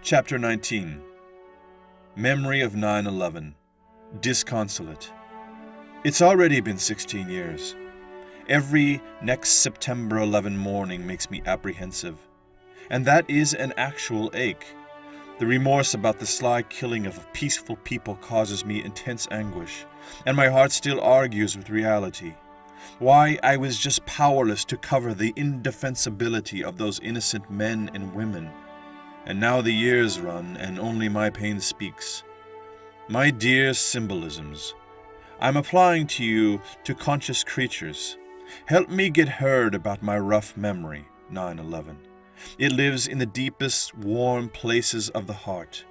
Chapter 19. Memory of 9/11. Disconsolate. It's already been 16 years. Every next September 11 morning makes me apprehensive. And that is an actual ache. The remorse about the sly killing of peaceful people causes me intense anguish, and my heart still argues with reality. Why I was just powerless to cover the indefensibility of those innocent men and women. And now the years run, and only my pain speaks. My dear symbolisms, I'm applying to you, to conscious creatures. Help me get heard about my rough memory, 9/11. It lives in the deepest, warm places of the heart.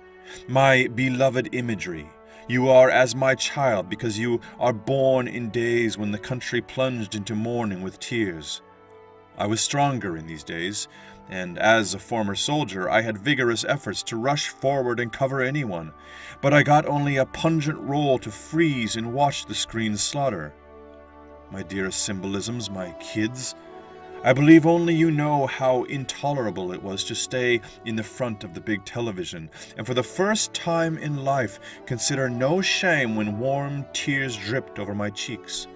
My beloved imagery, you are as my child because you are born in days when the country plunged into mourning with tears. I was stronger in these days, and as a former soldier, I had vigorous efforts to rush forward and cover anyone, but I got only a pungent roll to freeze and watch the screen slaughter. My dearest symbolisms, my kids, I believe only you know how intolerable it was to stay in the front of the big television, and for the first time in life consider no shame when warm tears dripped over my cheeks.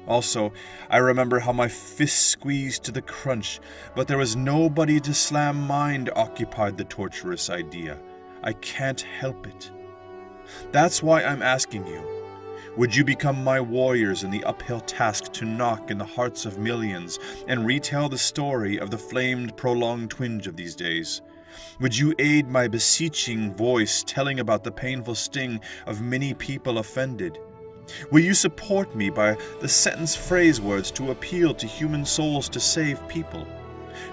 Also, I remember how my fists squeezed to the crunch, but there was nobody to slam mind occupied the torturous idea. I can't help it. That's why I'm asking you. Would you become my warriors in the uphill task to knock in the hearts of millions and retell the story of the flamed, prolonged twinge of these days? Would you aid my beseeching voice telling about the painful sting of many people offended? Will you support me by the sentence phrase words to appeal to human souls to save people?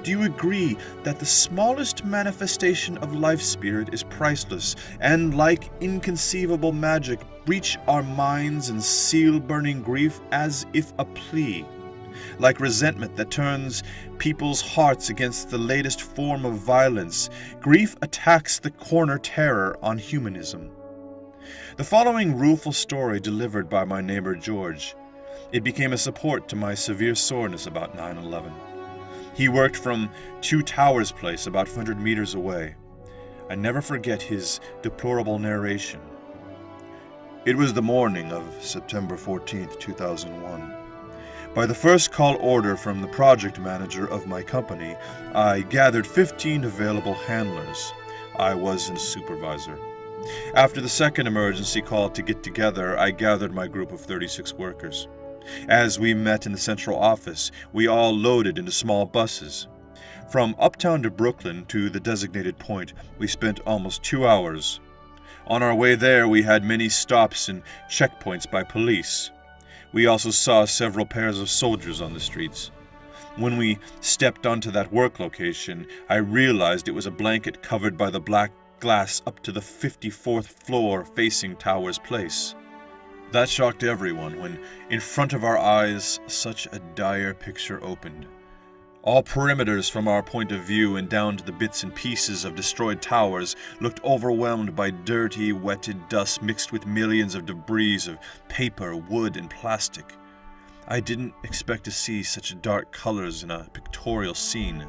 Do you agree that the smallest manifestation of life spirit is priceless and, like inconceivable magic, reach our minds and seal burning grief as if a plea? Like resentment that turns people's hearts against the latest form of violence, grief attacks the corner terror on humanism. The following rueful story delivered by my neighbor George. It became a support to my severe soreness about 9/11. He worked from Two Towers Place about 100 meters away. I never forget his deplorable narration. It was the morning of September 14th, 2001. By the first call order from the project manager of my company, I gathered 15 available handlers. I was a supervisor. After the second emergency call to get together, I gathered my group of 36 workers. As we met in the central office, we all loaded into small buses. From uptown to Brooklyn to the designated point, we spent almost 2 hours. On our way there, we had many stops and checkpoints by police. We also saw several pairs of soldiers on the streets. When we stepped onto that work location, I realized it was a blanket covered by the black glass up to the 54th floor facing Towers Place. That shocked everyone when, in front of our eyes, such a dire picture opened. All perimeters from our point of view and down to the bits and pieces of destroyed towers looked overwhelmed by dirty, wetted dust mixed with millions of debris of paper, wood, and plastic. I didn't expect to see such dark colors in a pictorial scene.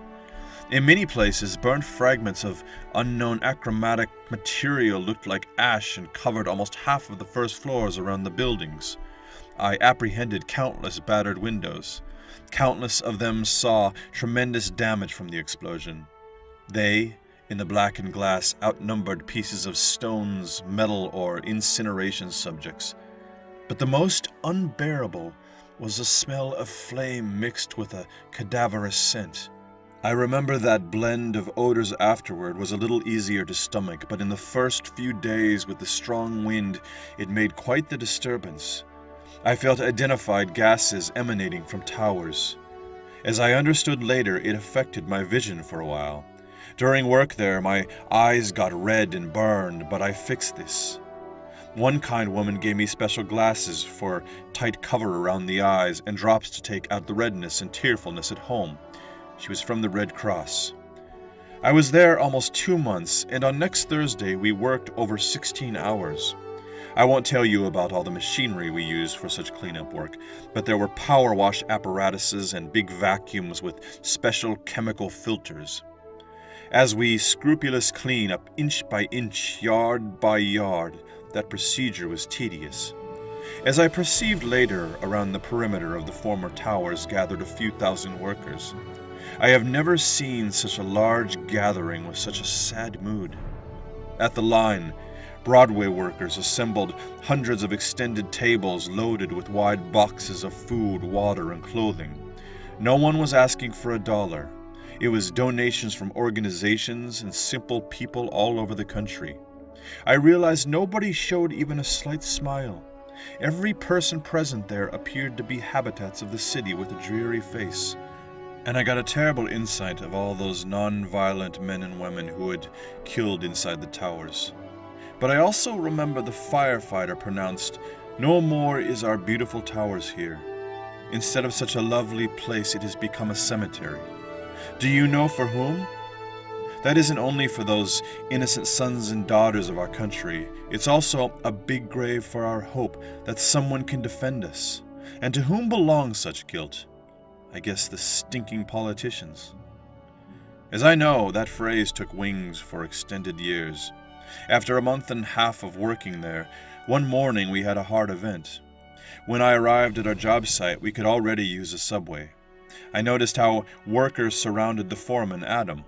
In many places, burnt fragments of unknown achromatic material looked like ash and covered almost half of the first floors around the buildings. I apprehended countless battered windows. Countless of them saw tremendous damage from the explosion. They, in the blackened glass, outnumbered pieces of stones, metal, or incineration subjects. But the most unbearable was the smell of flame mixed with a cadaverous scent. I remember that blend of odors afterward was a little easier to stomach, but in the first few days with the strong wind, it made quite the disturbance. I felt identified gases emanating from towers. As I understood later, it affected my vision for a while. During work there, my eyes got red and burned, but I fixed this. One kind woman gave me special glasses for tight cover around the eyes and drops to take out the redness and tearfulness at home. She was from the Red Cross. I was there almost 2 months, and on next Thursday we worked over 16 hours. I won't tell you about all the machinery we used for such cleanup work, but there were power wash apparatuses and big vacuums with special chemical filters. As we scrupulous clean up inch by inch, yard by yard, that procedure was tedious. As I perceived later, around the perimeter of the former towers gathered a few thousand workers. I have never seen such a large gathering with such a sad mood. At the line, Broadway workers assembled hundreds of extended tables loaded with wide boxes of food, water, and clothing. No one was asking for $1. It was donations from organizations and simple people all over the country. I realized nobody showed even a slight smile. Every person present there appeared to be habitats of the city with a dreary face. And I got a terrible insight of all those non-violent men and women who had killed inside the towers. But I also remember the firefighter pronounced, "No more is our beautiful towers here. Instead of such a lovely place, it has become a cemetery." Do you know for whom? That isn't only for those innocent sons and daughters of our country. It's also a big grave for our hope that someone can defend us. And to whom belongs such guilt? I guess the stinking politicians. As I know, that phrase took wings for extended years. After a month and a half of working there, one morning we had a hard event. When I arrived at our job site, we could already use a subway. I noticed how workers surrounded the foreman, Adam.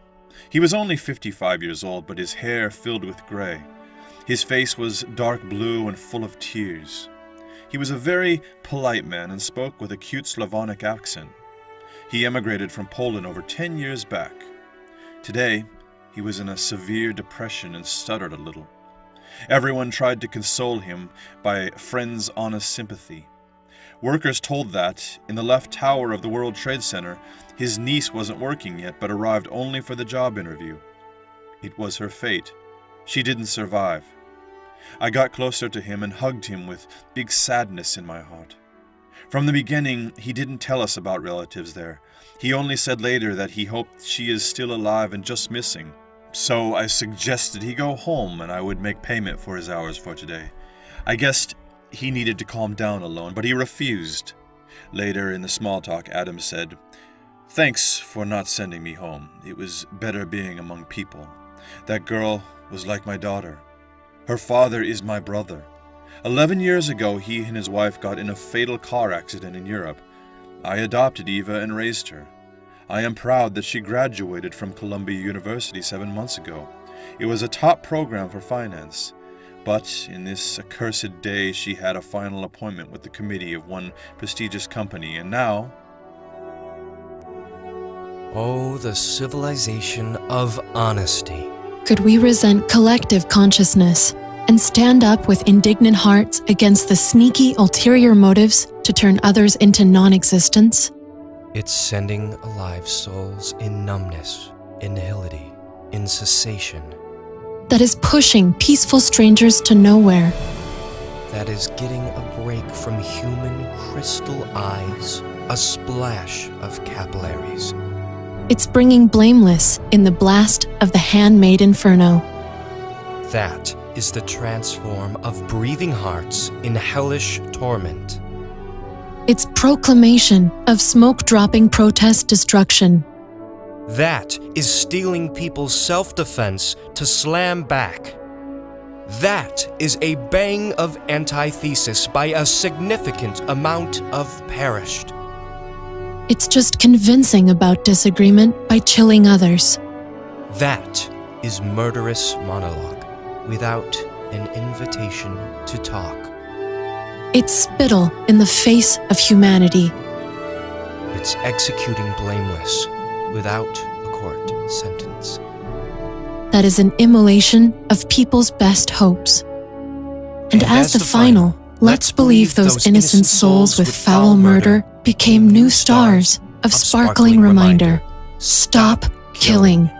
He was only 55 years old, but his hair filled with gray. His face was dark blue and full of tears. He was a very polite man and spoke with a cute Slavonic accent. He emigrated from Poland over 10 years back. Today, he was in a severe depression and stuttered a little. Everyone tried to console him by friends' honest sympathy. Workers told that, in the left tower of the World Trade Center, his niece wasn't working yet but arrived only for the job interview. It was her fate. She didn't survive. I got closer to him and hugged him with big sadness in my heart. From the beginning, he didn't tell us about relatives there. He only said later that he hoped she is still alive and just missing. So I suggested he go home and I would make payment for his hours for today. I guessed he needed to calm down alone, but he refused. Later in the small talk, Adam said, "Thanks for not sending me home. It was better being among people. That girl was like my daughter. Her father is my brother. 11 years ago, he and his wife got in a fatal car accident in Europe. I adopted Eva and raised her. I am proud that she graduated from Columbia University 7 months ago. It was a top program for finance. But in this accursed day, she had a final appointment with the committee of one prestigious company, and now..." Oh, the civilization of honesty. Could we resent collective consciousness and stand up with indignant hearts against the sneaky ulterior motives to turn others into non-existence? It's sending alive souls in numbness, in nihility, in cessation. That is pushing peaceful strangers to nowhere. That is getting a break from human crystal eyes, a splash of capillaries. It's bringing blameless in the blast of the handmade inferno. That is the transform of breathing hearts in hellish torment. It's proclamation of smoke-dropping protest destruction. That is stealing people's self-defense to slam back. That is a bang of antithesis by a significant amount of perished. It's just convincing about disagreement by chilling others. That is murderous monologue without an invitation to talk. It's spittle in the face of humanity. It's executing blameless without a court sentence. That is an immolation of people's best hopes. And as the final, let's believe those innocent souls with foul murder became new stars of sparkling reminder. Stop killing.